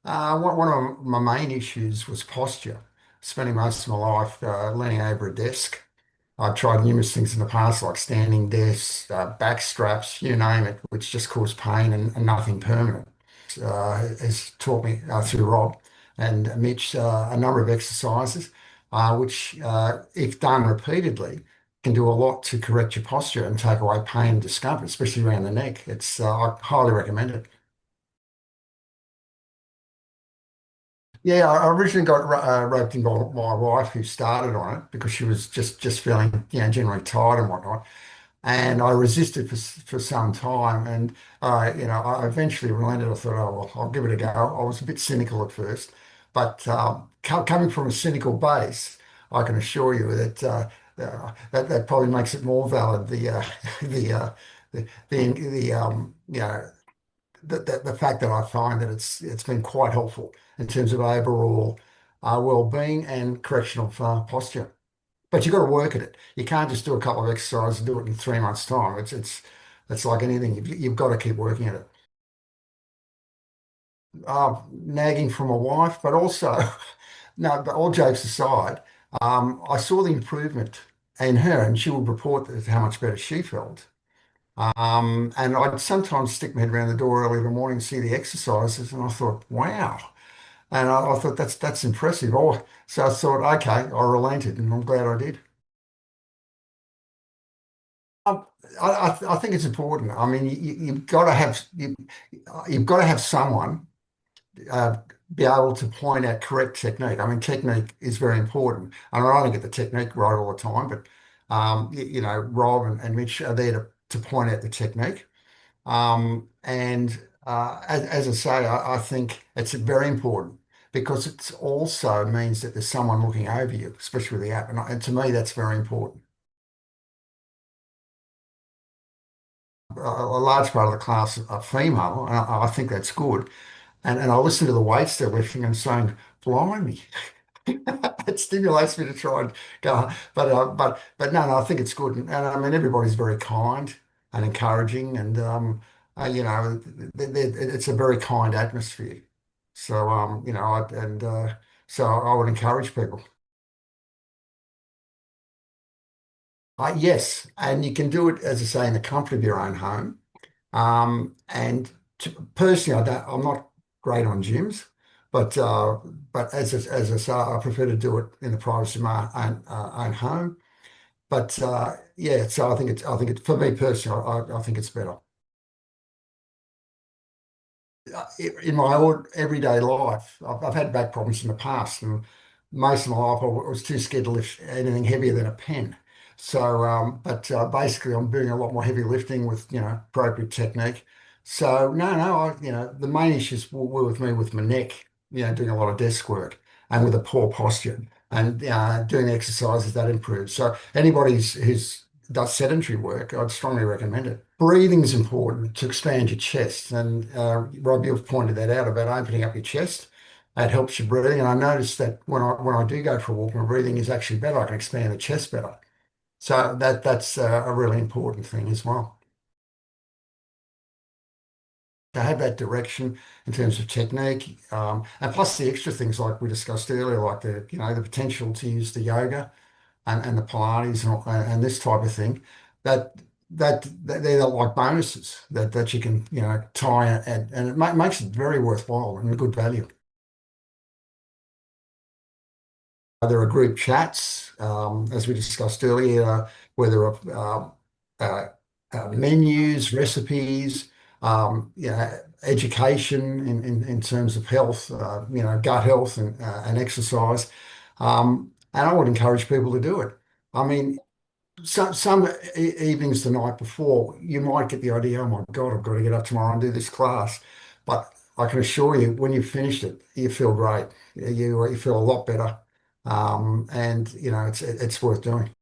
One of my main issues was posture. Spending most of my life leaning over a desk. I've tried numerous things in the past, like standing desks, back straps, you name it, which just cause pain and nothing permanent. Has taught me through Rob and Mitch a number of exercises, which, if done repeatedly, can do a lot to correct your posture and take away pain and discomfort, especially around the neck. I highly recommend it. Yeah, I originally got roped in by my wife, who started on it because she was just feeling, generally tired and whatnot. And I resisted for some time, and I eventually relented. I thought, oh well, I'll give it a go. I was a bit cynical at first, but coming from a cynical base, I can assure you that that probably makes it more valid. The the fact that I find that it's been quite helpful in terms of overall well-being and correction of posture. But you've got to work at it. You can't just do a couple of exercises and do it in 3 months' time. It's like anything. You've got to keep working at it. Nagging from a wife, but also, no, but all jokes aside, I saw the improvement in her, and she would report that how much better she felt. And I'd sometimes stick my head around the door early in the morning and see the exercises, and I thought, wow. And I thought that's impressive. Oh, so I thought, okay, I relented, and I'm glad I did. I think it's important. I mean, you've got to have someone uh, be able to point out correct technique. I mean, technique is very important. And I don't get the technique right all the time, but Rob and Mitch are there to point out the technique. And as I say, I think it's very important because it also means that there's someone looking over you, especially with the app. And to me, that's very important. A large part of the class are female, and I think that's good. And I listen to the weights they're lifting and saying, blimey, it stimulates me to try and go. But no, I think it's good. And I mean, everybody's very kind and encouraging, and it's a very kind atmosphere. So so I would encourage people. Yes, and you can do it, as I say, in the comfort of your own home. And personally, I'm not great on gyms, but as I say, I prefer to do it in the privacy of my own home. But yeah, so I think it's for me personally, I think it's better. In my everyday life, I've had back problems in the past, and most of my life I was too scared to lift anything heavier than a pen. So, but basically, I'm doing a lot more heavy lifting with appropriate technique. So, no, the main issues were with me with my neck, doing a lot of desk work and with a poor posture and doing exercises that improves. So, anybody who's does sedentary work, I'd strongly recommend it. Breathing is important to expand your chest. And Rob, you've pointed that out about opening up your chest. That helps your breathing. And I noticed that when I do go for a walk, my breathing is actually better. I can expand the chest better. So that's a really important thing as well. To have that direction in terms of technique, and plus the extra things like we discussed earlier, like the potential to use the yoga and the Pilates and this type of thing, that that they're like bonuses that you can tie and it makes it very worthwhile and a good value. There are group chats, as we discussed earlier, where there are menus, recipes, education in terms of health, gut health and exercise. And I would encourage people to do it. I mean, some evenings the night before, you might get the idea, oh my God, I've got to get up tomorrow and do this class. But I can assure you, when you've finished it, you feel great. You feel a lot better. And it's worth doing.